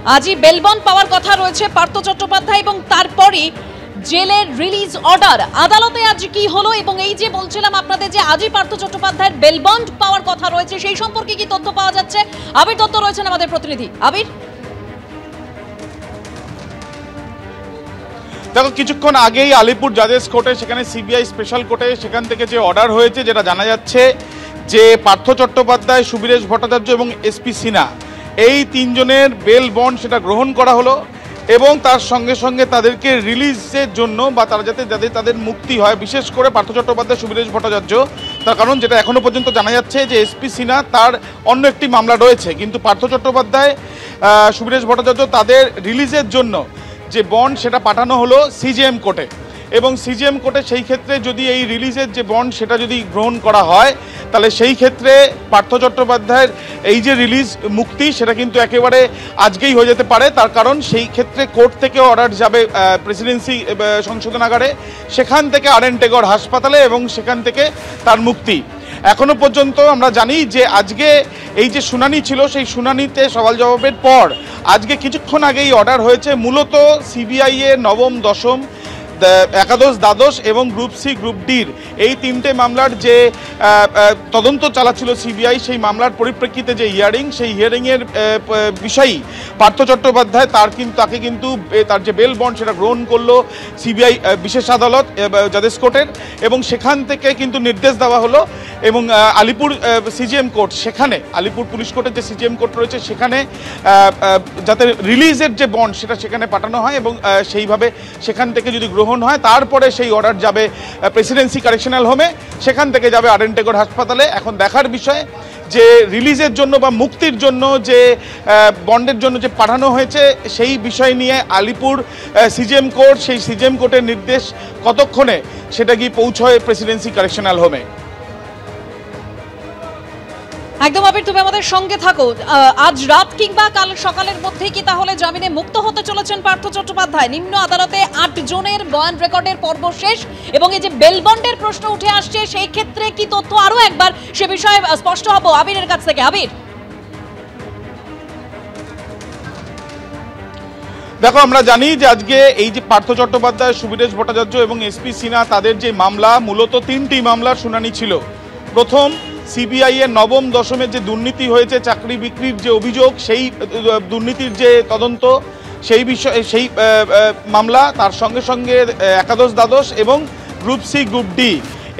আজই bell bond পাওয়ার কথা রয়েছে পার্থ চট্টোপাধ্যায় এবং তারপরে জেলের রিলিজ অর্ডার। আদালতে আজ কি হলো এবং এই যে বলছিলাম আপনাদের যে আজই পার্থ চট্টোপাধ্যায়ের বেল বন্ড পাওয়ার কথা রয়েছে সেই সম্পর্কে কি তথ্য পাওয়া যাচ্ছে? আবির দত্ত রয়েছেন আমাদের প্রতিনিধি। আবির, দেখো, কিছুক্ষণ আগেই আলিপুর জাজেস কোর্টে, সেখানে সিবিআই স্পেশাল কোর্টে, সেখান থেকে যে অর্ডার হয়েছে যেটা জানা যাচ্ছে যে পার্থ চট্টোপাধ্যায়, সুবীরেশ ভট্টাচার্য এবং এসপি সিনহা এই তিনজনের বেল বন্ড সেটা গ্রহণ করা হলো এবং তার সঙ্গে সঙ্গে তাদেরকে রিলিজের জন্য বা তারা যাতে তাদের মুক্তি হয়, বিশেষ করে পার্থ চট্টোপাধ্যায়, সুবীরেশ ভট্টাচার্য, তার কারণ যেটা এখনও পর্যন্ত জানা যাচ্ছে যে এসপি সিনহা তার অন্য একটি মামলা রয়েছে, কিন্তু পার্থ চট্টোপাধ্যায়, সুবীরেশ ভট্টাচার্য তাদের রিলিজের জন্য যে বন্ড সেটা পাঠানো হলো সিজিএম কোর্টে এবং সিজিএম কোর্টে সেই ক্ষেত্রে যদি এই রিলিজের যে বন্ড সেটা যদি গ্রহণ করা হয় তাহলে সেই ক্ষেত্রে পার্থ চট্টোপাধ্যায়ের এই যে রিলিজ মুক্তি সেটা কিন্তু একেবারে আজকেই হয়ে যেতে পারে। তার কারণ সেই ক্ষেত্রে কোর্ট থেকে অর্ডার যাবে প্রেসিডেন্সি সংশোধনাগারে, সেখান থেকে আর.এন. টেগোর হাসপাতালে এবং সেখান থেকে তার মুক্তি। এখনো পর্যন্ত আমরা জানি যে আজকে এই যে শুনানি ছিল সেই শুনানিতে সওয়াল জবাবের পর আজকে কিছুক্ষণ আগেই অর্ডার হয়েছে মূলত সিবিআই এর নবম, দশম, একাদশ, দ্বাদশ এবং গ্রুপ সি, গ্রুপ ডির এই তিনটে মামলার যে তদন্ত চালাচ্ছিল সিবিআই, সেই মামলার পরিপ্রেক্ষিতে যে হিয়ারিং, সেই হিয়ারিংয়ের বিষয়ই পার্থ চট্টোপাধ্যায় তাকে কিন্তু তার যে বেল বন্ড সেটা গ্রহণ করলো সিবিআই বিশেষ আদালত জাজেস কোর্টের এবং সেখান থেকে কিন্তু নির্দেশ দেওয়া হলো এবং আলিপুর সিজিএম কোর্ট, সেখানে আলিপুর পুলিশ কোর্টের যে সিজিএম কোর্ট রয়েছে সেখানে যাতে রিলিজের যে বন্ড সেটা সেখানে পাঠানো হয় এবং সেইভাবে সেখান থেকে যদি গ্রহণ হয় তারপরে সেই অর্ডার যাবে প্রেসিডেন্সি কারেকশনাল হোমে, সেখান থেকে যাবে আর.এন. টেগোর হাসপাতালে। এখন দেখার বিষয় যে রিলিজের জন্য বা মুক্তির জন্য যে বন্ডের জন্য যে পাঠানো হয়েছে সেই বিষয় নিয়ে আলিপুর সিজিএম কোর্ট, সেই সিজিএম কোর্টের নির্দেশ কতক্ষণে সেটা গিয়ে পৌঁছয় প্রেসিডেন্সি কারেকশনাল হোমে। একদম আবির, তুমি আমাদের সঙ্গে থাকো। আজ রাত কিংবা কাল সকালের মধ্যে কি তাহলে জামিনে মুক্ত হতে চলেছেন পার্থ চট্টোপাধ্যায়? নিম্ন আদালতে 8 জনের বয়ান রেকর্ডের পর্ব শেষ এবং এই যে বেল বন্ডের প্রশ্ন উঠে আসছে সেই ক্ষেত্রে কি তথ্য আরো একবার সে বিষয়ে স্পষ্ট হবো আবিরের কাছ থেকে। আবির, দেখো, আমরা জানি যে আজকে এই যে পার্থ চট্টোপাধ্যায়, সুবীরেশ ভট্টাচার্য এবং এসপি সিনহা তাদের যে মামলা, মূলত 3টি মামলার শুনানি ছিল। প্রথম, সিবিআই এর নবম, দশমের যে দুর্নীতি হয়েছে, চাকরি বিক্রির যে অভিযোগ, সেই দুর্নীতির যে তদন্ত, সেই বিষয়ে সেই মামলা, তার সঙ্গে সঙ্গে একাদশ, দ্বাদশ এবং গ্রুপ সি, গ্রুপ ডি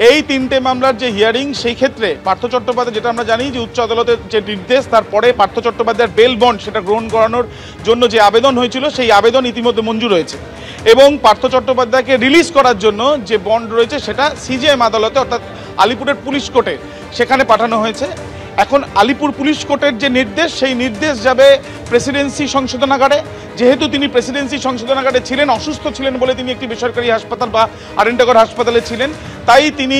এই 3টে মামলার যে হিয়ারিং, সেই ক্ষেত্রে পার্থ চট্টোপাধ্যায়, যেটা আমরা জানি যে উচ্চ আদালতের যে নির্দেশ, তারপরে পার্থ চট্টোপাধ্যায়ের বেল বন্ড সেটা গ্রহণ করানোর জন্য যে আবেদন হয়েছিল সেই আবেদন ইতিমধ্যে মঞ্জুর হয়েছে এবং পার্থ চট্টোপাধ্যায়কে রিলিজ করার জন্য যে বন্ড রয়েছে সেটা সিজিএম আদালতে অর্থাৎ আলিপুরের পুলিশ কোর্টে সেখানে পাঠানো হয়েছে। এখন আলিপুর পুলিশ কোর্টের যে নির্দেশ, সেই নির্দেশ যাবে প্রেসিডেন্সি সংশোধনাগারে। যেহেতু তিনি প্রেসিডেন্সি সংশোধনাগারে ছিলেন, অসুস্থ ছিলেন বলে তিনি একটি বেসরকারি হাসপাতাল বা আর.এন. টেগোর হাসপাতালে ছিলেন, তাই তিনি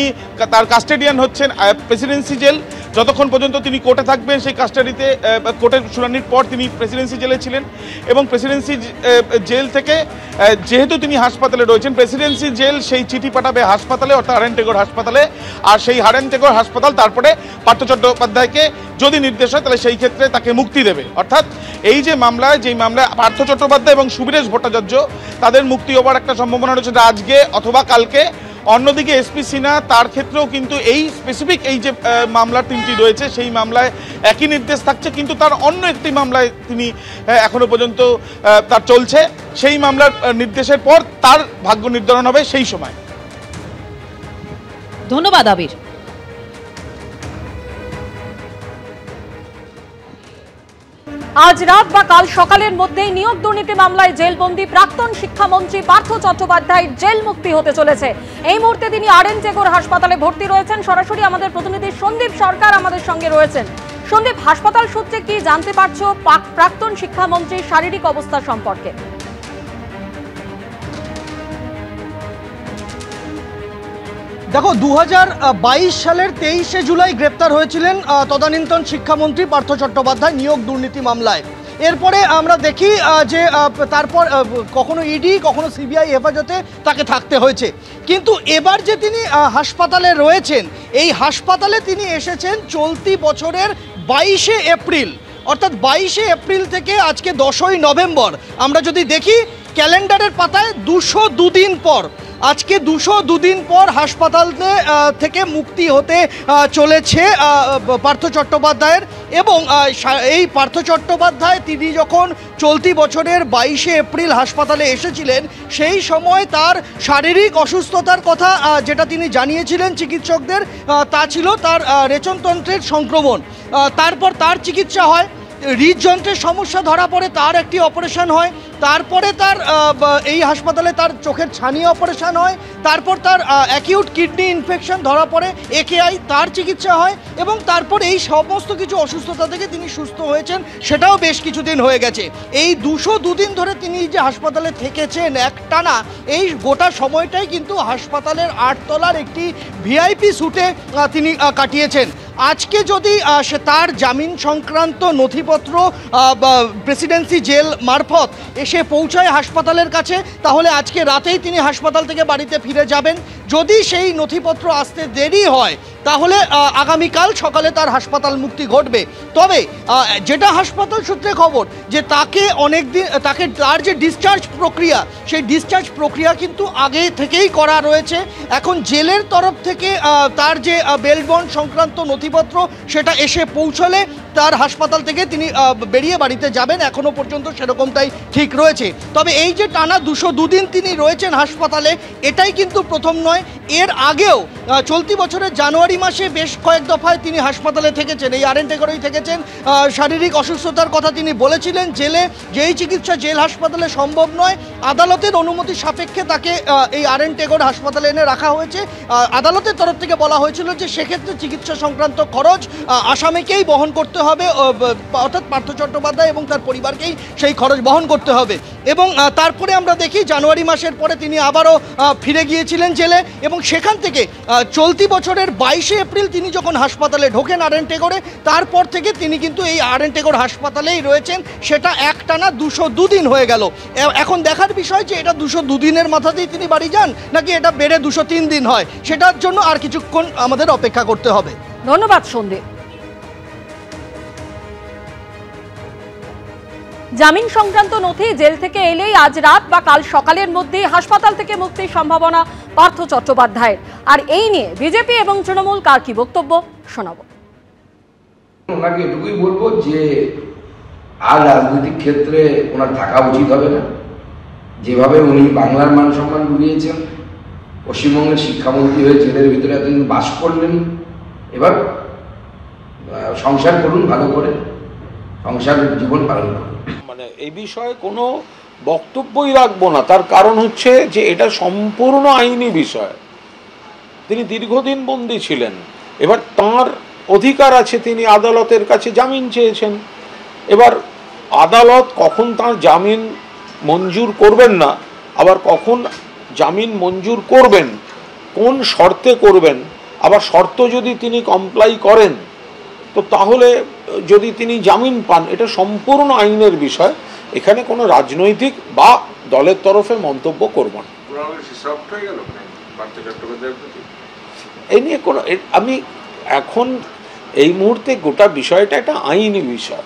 তার কাস্টেডিয়ান হচ্ছেন প্রেসিডেন্সি জেল। যতক্ষণ পর্যন্ত তিনি কোর্টে থাকবেন সেই কাস্টাডিতে, কোর্টের শুনানির পর তিনি প্রেসিডেন্সি জেলে ছিলেন এবং প্রেসিডেন্সি জেল থেকে যেহেতু তিনি হাসপাতালে রয়েছেন, প্রেসিডেন্সি জেল সেই চিঠি পাঠাবে হাসপাতালে অর্থাৎ আর.এন. টেগোর হাসপাতালে, আর সেই আর.এন. টেগোর হাসপাতাল তারপরে পার্থ চট্টোপাধ্যায়কে যদি নির্দেশ হয় তাহলে সেই ক্ষেত্রে তাকে মুক্তি দেবে। অর্থাৎ এই যে মামলায়, যেই মামলায় পার্থ চট্টোপাধ্যায় এবং সুবীরেশ ভট্টাচার্য তাদের মুক্তি হওয়ার একটা সম্ভাবনা রয়েছে আজকে অথবা কালকে। অন্যদিকে এসপি সিনহা, তার ক্ষেত্রেও কিন্তু এই স্পেসিফিক এই যে মামলা 3টি রয়েছে সেই মামলায় একই নির্দেশ থাকছে, কিন্তু তার অন্য একটি মামলায় তিনি এখনো পর্যন্ত তার চলছে, সেই মামলার নির্দেশের পর তার ভাগ্য নির্ধারণ হবে সেই সময়। ধন্যবাদ আবির। আজ রাত বা কাল সকালের মধ্যেই নিয়োগ দুর্নীতি মামলায় জেলবন্দি প্রাক্তন শিক্ষামন্ত্রী পার্থ চট্টোপাধ্যায় জেল মুক্তি হতে চলেছে। এই মুহূর্তে তিনি আর.এন. টেগোর হাসপাতালে ভর্তি রয়েছেন। সরাসরি আমাদের প্রতিনিধি সন্দীপ সরকার আমাদের সঙ্গে রয়েছেন। সন্দীপ, হাসপাতাল সূত্রে কি জানতে পারছো প্রাক্তন শিক্ষামন্ত্রীর শারীরিক অবস্থা সম্পর্কে? দেখো, 2022 সালের 23শে জুলাই গ্রেপ্তার হয়েছিলেন তদানীন্তন শিক্ষামন্ত্রী পার্থ চট্টোপাধ্যায় নিয়োগ দুর্নীতি মামলায়। এরপরে আমরা দেখি যে তারপর কখনো ইডি, কখনো সিবিআই হেফাজতে তাকে থাকতে হয়েছে, কিন্তু এবার যে তিনি হাসপাতালে রয়েছেন, এই হাসপাতালে তিনি এসেছেন চলতি বছরের 22শে এপ্রিল। অর্থাৎ 22শে এপ্রিল থেকে আজকে 10ই নভেম্বর আমরা যদি দেখি ক্যালেন্ডারের পাতায় 202 দিন পর, আজকে 202 দিন পর হাসপাতালে থেকে মুক্তি হতে চলেছে পার্থ চট্টোপাধ্যায়ের। এবং এই পার্থ চট্টোপাধ্যায় তিনি যখন চলতি বছরের 22শে এপ্রিল হাসপাতালে এসেছিলেন সেই সময় তার শারীরিক অসুস্থতার কথা যেটা তিনি জানিয়েছিলেন চিকিৎসকদের তা ছিল তার রেচনতন্ত্রের সংক্রমণ। তারপর তার চিকিৎসা হয়, হৃদযন্ত্রের সমস্যা ধরা পড়ে, তার একটি অপারেশন হয়, তারপরে তার এই হাসপাতালে তার চোখের ছানি অপারেশন হয়, তারপর তার অ্যাকিউট কিডনি ইনফেকশন ধরা পড়ে একেআই, তার চিকিৎসা হয় এবং তারপর এই সমস্ত কিছু অসুস্থতা থেকে তিনি সুস্থ হয়েছেন, সেটাও বেশ কিছুদিন হয়ে গেছে। এই 202 দিন ধরে তিনি যে হাসপাতালে থেকেছেন একটানা, এই গোটা সময়টাই কিন্তু হাসপাতালের 8 তলার একটি ভিআইপি স্যুটে তিনি কাটিয়েছেন। আজকে যদি তার জামিন সংক্রান্ত নথিপত্র প্রেসিডেন্সি জেল মারফত এসে পৌঁছায় হাসপাতালের কাছে, তাহলে আজকে রাতেই তিনি হাসপাতাল থেকে বাড়িতে ফিরে যাবেন। যদি সেই নথিপত্র আসতে দেরি হয় তাহলে আগামীকাল সকালে তার হাসপাতাল মুক্তি ঘটবে। তবে যেটা হাসপাতাল সূত্রে খবর যে তাকে তার যে ডিসচার্জ প্রক্রিয়া, সেই ডিসচার্জ প্রক্রিয়া কিন্তু আগে থেকেই করা রয়েছে। এখন জেলের তরফ থেকে তার যে বেল বন্ড সংক্রান্ত নথিপত্র সেটা এসে পৌঁছলে তার হাসপাতাল থেকে তিনি বেরিয়ে বাড়িতে যাবেন, এখনো পর্যন্ত সেরকমটাই ঠিক রয়েছে। তবে এই যে টানা 202 দিন তিনি রয়েছেন হাসপাতালে, এটাই কিন্তু প্রথম নয়। এর আগেও চলতি বছরের জানুয়ারি মাসে বেশ কয়েক দফায় তিনি হাসপাতালে থেকেছেন, এই আরএনটেগরেই থেকেছেন। শারীরিক অসুস্থতার কথা তিনি বলেছিলেন, জেলে যেই চিকিৎসা জেল হাসপাতালে সম্ভব নয়, আদালতের অনুমতি সাপেক্ষে তাকে এই আরএনটেগর হাসপাতালে এনে রাখা হয়েছে। আদালতের তরফ থেকে বলা হয়েছিল যে সেক্ষেত্রে চিকিৎসা সংক্রান্ত খরচ আসামিকেই বহন করতে হবে, অর্থাৎ পার্থ চট্টোপাধ্যায় এবং তার পরিবারকেই সেই খরচ বহন করতে হবে। এবং তারপরে আমরা দেখি জানুয়ারি মাসের পরে তিনি আবারও ফিরে গিয়েছিলেন জেলে এবং সেখান থেকে চলতি বছরের 22শে এপ্রিল তিনি যখন হাসপাতালে ঢোকেন আরএনটেগরে, তারপর থেকে তিনি কিন্তু এই আরএনটেগর হাসপাতালেই রয়েছেন। সেটা একটানা 202 দিন হয়ে গেল। এখন দেখার বিষয় যে এটা 202 দিনের মাথাতেই তিনি বাড়ি যান নাকি এটা বেড়ে 203 দিন হয়, সেটার জন্য আর কিছুক্ষণ আমাদের অপেক্ষা করতে হবে। ধন্যবাদ সন্দীপ। জামিন সংক্রান্ত নথি জেল থেকে এলেই আজ রাত বা কাল সকালের মধ্যে হাসপাতাল থেকে মুক্তির সম্ভাবনা পার্থ চট্টোপাধ্যায়ের। আর এই নিয়ে বিজেপি এবং তৃণমূল কার কি বক্তব্য শোনাবো। ওনাকে এটুকুই বলবো যে আর রাজনৈতিক ক্ষেত্রে ওনার থাকা উচিত হবে না। যেভাবে উনি বাংলার মান সম্মান ডুবিয়েছেন, পশ্চিমবঙ্গের শিক্ষামন্ত্রী হয়ে জেলের ভিতরে এতদিন বাস করলেন, এবার সংসার করুন, ভালো করে সংসারের জীবন পালন করুন। মানে এই বিষয়ে কোনো বক্তব্যই রাখবো না। তার কারণ হচ্ছে যে এটা সম্পূর্ণ আইনি বিষয়। তিনি দীর্ঘদিন বন্দী ছিলেন, এবার তার অধিকার আছে, তিনি আদালতের কাছে জামিন চেয়েছেন। এবার আদালত কখন তার জামিন মঞ্জুর করবেন না, আবার কখন জামিন মঞ্জুর করবেন, কোন শর্তে করবেন, আবার শর্ত যদি তিনি কমপ্লাই করেন তো তাহলে যদি তিনি জামিন পান, এটা সম্পূর্ণ আইনের বিষয়। এখানে কোনো রাজনৈতিক বা দলের তরফে মন্তব্য করব না। এই নিয়ে কোনো আমি এখন এই মুহূর্তে গোটা বিষয়টা একটা আইনি বিষয়।